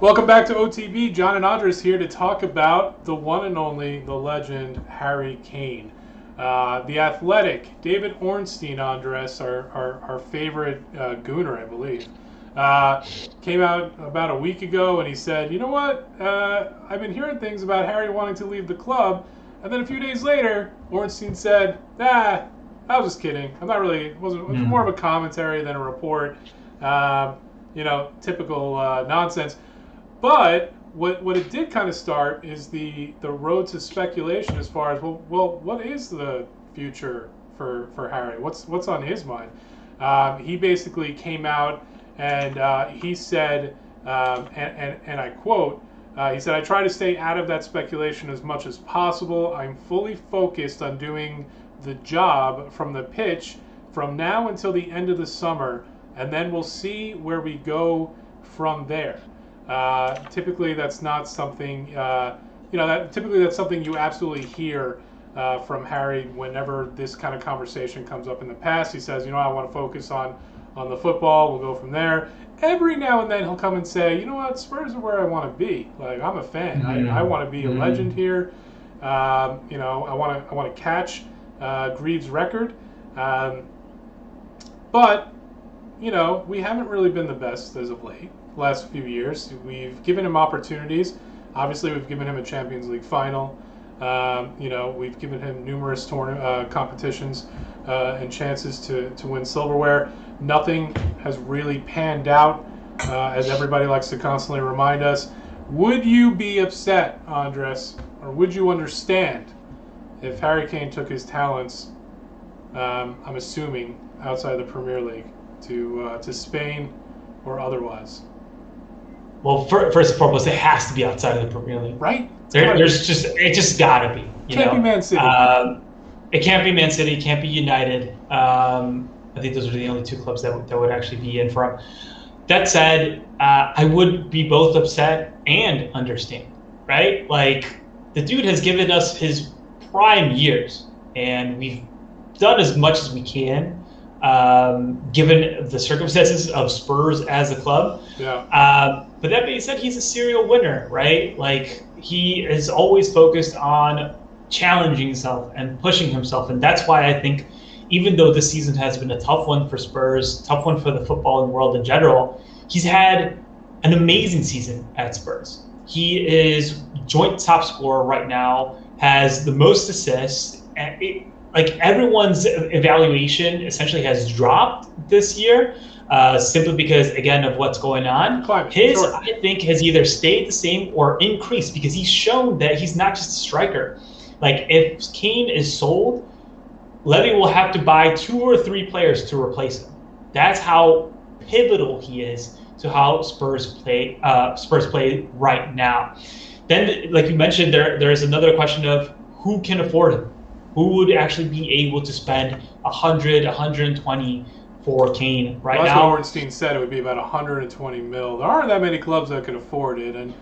Welcome back to OTB. John and Andres here to talk about the one and only, the legend, Harry Kane. The Athletic, David Ornstein, Andres, our favorite gooner, I believe, came out about a week ago and he said, you know what, I've been hearing things about Harry wanting to leave the club. And then a few days later, Ornstein said, I was just kidding. I'm not really, it was more of a commentary than a report. Typical nonsense. But what it did kind of start is the road to speculation as far as what is the future for Harry? What's on his mind? He basically came out and he said, and I quote, he said, "I try to stay out of that speculation as much as possible. I'm fully focused on doing the job from the pitch from now until the end of the summer, and then we'll see where we go from there." Typically, that's not something, typically that's something you absolutely hear from Harry whenever this kind of conversation comes up in the past. He says, I want to focus on the football. We'll go from there. Every now and then he'll come and say, you know what, Spurs are where I want to be. Like, I'm a fan. I want to be a legend here. I want to catch Greaves' record. But we haven't really been the best as of late. Last few years, we've given him opportunities. Obviously, we've given him a Champions League final. We've given him numerous competitions and chances to win silverware. Nothing has really panned out, as everybody likes to constantly remind us. Would you be upset, Andres, or would you understand if Harry Kane took his talents, I'm assuming, outside the Premier League to Spain or otherwise? Well, first and foremost, it has to be outside of the Premier League, right? It just gotta be. Can't be Man City. It can't be Man City. It can't be United. I think those are the only two clubs that would actually be in for him. That said, I would be both upset and understand, right? Like, the dude has given us his prime years, and we've done as much as we can, given the circumstances of Spurs as a club. Yeah. But that being said, he's a serial winner, right? Like, he is always focused on challenging himself and pushing himself. And that's why I think, even though this season has been a tough one for Spurs, tough one for the footballing world in general, he's had an amazing season at Spurs. He is joint top scorer right now, has the most assists. Everyone's evaluation essentially has dropped this year, simply because, again, of what's going on. Sure. I think, has either stayed the same or increased, because he's shown that he's not just a striker. Like, if Kane is sold, Levy will have to buy 2 or 3 players to replace him. That's how pivotal he is to how Spurs play right now. Then, like you mentioned, there is another question of who can afford him. Who would actually be able to spend 100, 120 for Kane right now? That's what Ornstein said. It would be about 120 mil. There aren't that many clubs that can afford it. And,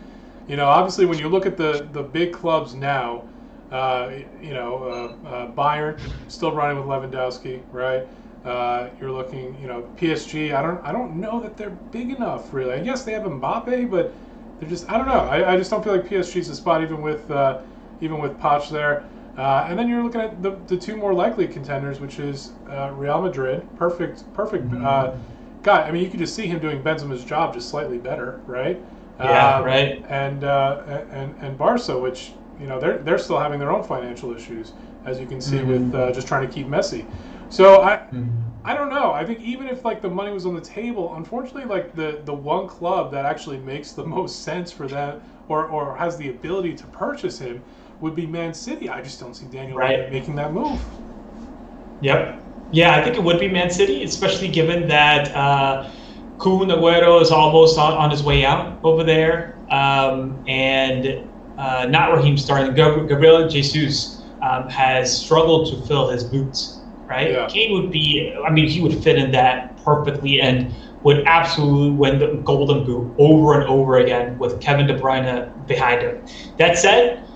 obviously when you look at the big clubs now, Bayern still running with Lewandowski, right? You're looking, PSG. I don't know that they're big enough, really. I guess they have Mbappe, but they're just, I don't know. I just don't feel like PSG's a spot, even with Poch there. And then you're looking at the 2 more likely contenders, which is Real Madrid. Perfect guy. I mean, you could just see him doing Benzema's job just slightly better, right? Yeah, right. And Barca, which they're still having their own financial issues, as you can see with just trying to keep Messi. So I don't know. I think even if the money was on the table, unfortunately, the one club that actually makes the most sense for them or has the ability to purchase him would be Man City. I just don't see Daniel making that move. Yep. Yeah, I think it would be Man City, especially given that Kun Agüero is almost on his way out over there, and not Raheem Sterling. Gabriel Jesus has struggled to fill his boots, right? Yeah. Kane would be, he would fit in that perfectly and would absolutely win the Golden Boot over and over again with Kevin De Bruyne behind him. That said,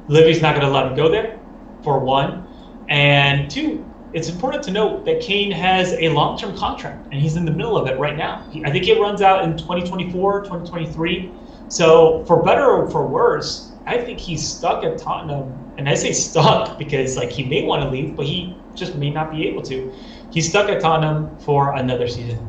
Livy's not going to let him go there, for one. And 2, it's important to note that Kane has a long-term contract, and he's in the middle of it right now. I think it runs out in 2024, 2023. So for better or for worse, I think he's stuck at Tottenham. And I say stuck because like he may want to leave, but he just may not be able to. He's stuck at Tottenham for another season.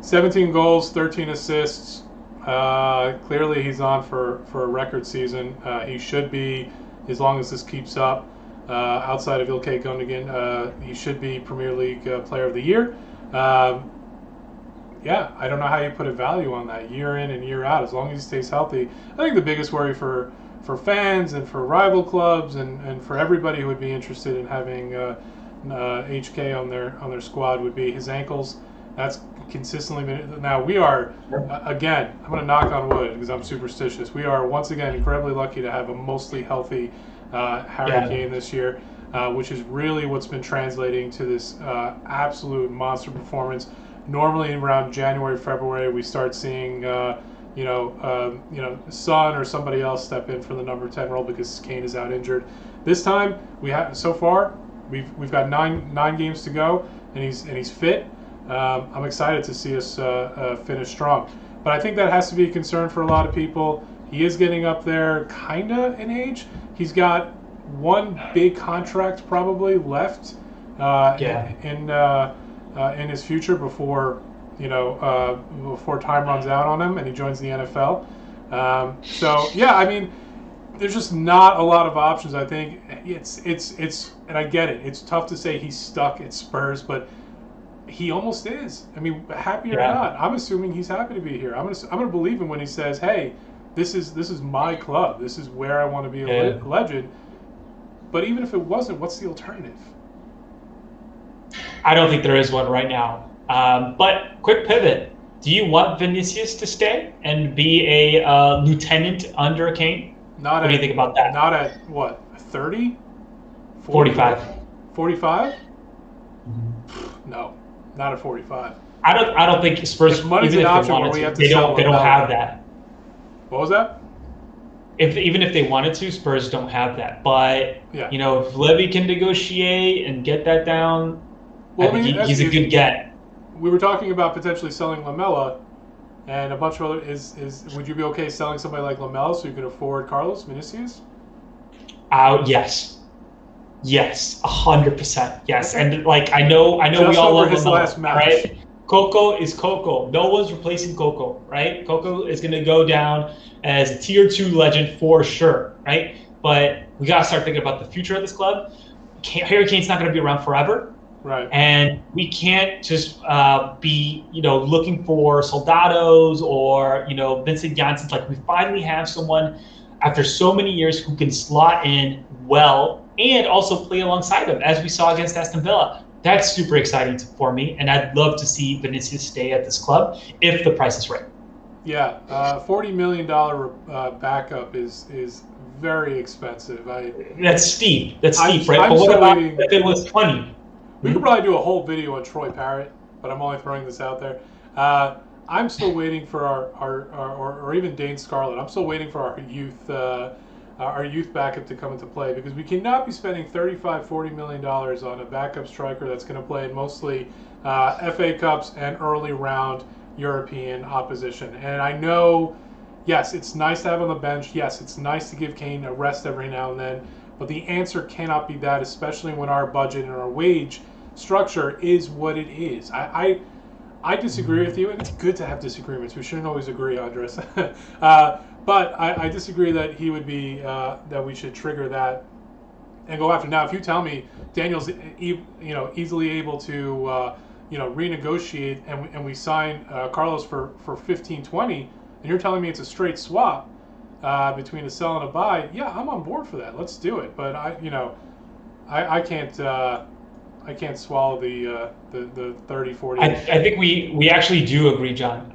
17 goals, 13 assists. Clearly he's on for a record season. He should be, as long as this keeps up. Outside of Ilkay Gundogan, he should be Premier League Player of the Year. Yeah, I don't know how you put a value on that year in and year out, as long as he stays healthy. I think the biggest worry for fans and for rival clubs and for everybody who would be interested in having HK on their squad would be his ankles. That's consistently been. Now we are, again, I'm going to knock on wood because I'm superstitious. We are once again incredibly lucky to have a mostly healthy Harry Kane this year, which is really what's been translating to this absolute monster performance. Normally around January, February, we start seeing Son or somebody else step in for the number 10 role because Kane is out injured. This time we have so far we've got nine games to go, and he's fit. I'm excited to see us finish strong, but I think that has to be a concern for a lot of people. He is getting up there, kinda in age. He's got one big contract probably left in his future before before time runs out on him and he joins the NFL. So yeah, I mean, there's just not a lot of options. I think it's and I get it. It's tough to say he's stuck at Spurs, but he almost is. I mean, happy or not, I'm assuming he's happy to be here. I'm gonna believe him when he says, "Hey, this is my club. This is where I want to be a legend." But even if it wasn't, what's the alternative? I don't think there is one right now. But quick pivot. Do you want Vinicius to stay and be a lieutenant under Kane? What do you think about that? Not at what, 30? 45. 45? Mm-hmm. No, not at 45. I don't think Spurs. If money's an option where we have to sell, they don't have that. What was that? Even if they wanted to, Spurs don't have that. But if Levy can negotiate and get that down, well, I think he's a good get. We were talking about potentially selling Lamela, and a bunch of other. Would you be okay selling somebody like Lamela so you can afford Carlos Vinicius? Yes, 100%. Yes, okay. And like I know we all love his Lamela, last match. Right? Coco is Coco. No one's replacing Coco, right? Coco is going to go down as a tier 2 legend for sure, right? But we got to start thinking about the future of this club. Harry Kane's not going to be around forever. Right. And we can't just be, looking for Soldados or, Vincent Janssen. Like, we finally have someone after so many years who can slot in well and also play alongside him, as we saw against Aston Villa. That's super exciting for me, and I'd love to see Vinicius stay at this club if the price is right. Yeah, $40 million backup is very expensive. That's steep. Right? But what about if it was 20? We could probably do a whole video on Troy Parrott, but I'm only throwing this out there. I'm still waiting for or even Dane Scarlett. I'm still waiting for our youth backup to come into play, because we cannot be spending $35-40 million on a backup striker that's going to play in mostly FA Cups and early round European opposition. And I know, yes, it's nice to have on the bench. Yes, it's nice to give Kane a rest every now and then. But the answer cannot be that, especially when our budget and our wage structure is what it is. I disagree with you, and it's good to have disagreements. We shouldn't always agree, Andres. But I disagree that he would be that we should trigger that and go after. Now, if you tell me Daniel's easily able to renegotiate and we sign Carlos for 15-20, and you're telling me it's a straight swap between a sell and a buy, yeah, I'm on board for that. Let's do it. But I can't swallow the 30-40. I think we actually do agree, John.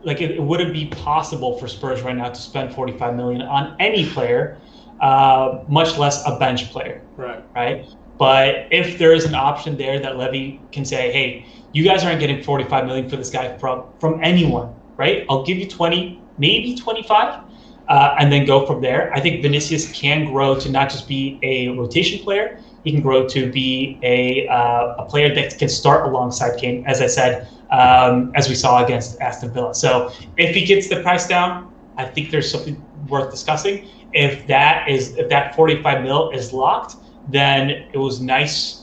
It wouldn't be possible for Spurs right now to spend $45 million on any player, much less a bench player. Right. But if there is an option there that Levy can say, hey, you guys aren't getting $45 million for this guy from anyone, right? I'll give you 20, maybe 25. and then go from there. I think Vinicius can grow to not just be a rotation player. He can grow to be a player that can start alongside Kane, as I said, as we saw against Aston Villa. So if he gets the price down, I think there's something worth discussing. If that 45 mil is locked, then it was nice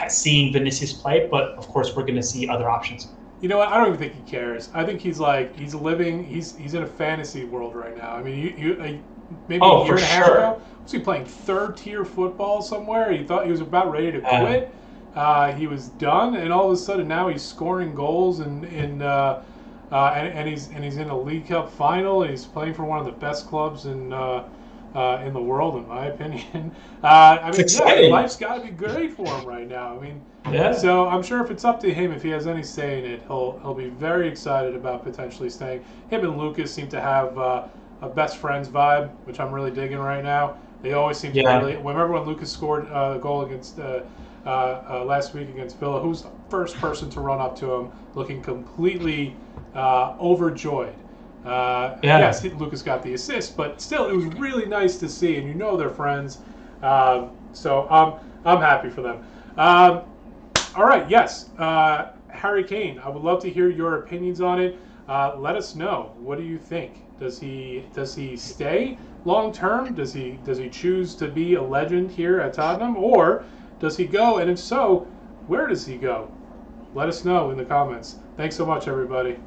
seeing Vinicius play, but of course we're going to see other options. You know what? I don't even think he cares. I think he's in a fantasy world right now. I mean, maybe a year and a half ago, was he playing third tier football somewhere? He thought he was about ready to quit. He was done, and all of a sudden now he's scoring goals and he's in a League Cup final. And he's playing for one of the best clubs in the world, in my opinion. Life's got to be great for him right now. I mean, so I'm sure if it's up to him, if he has any say in it, he'll be very excited about potentially staying. Him and Lucas seem to have a best friends vibe, which I'm really digging right now. They always seem to really. Remember when Lucas scored a goal against last week against Villa? Who's the first person to run up to him, looking completely overjoyed? Yes, Lucas got the assist, but still, it was really nice to see, and they're friends. So I'm happy for them. All right, yes, Harry Kane. I would love to hear your opinions on it. Let us know. What do you think? Does he stay long term? Does he choose to be a legend here at Tottenham, or does he go? And if so, where does he go? Let us know in the comments. Thanks so much, everybody.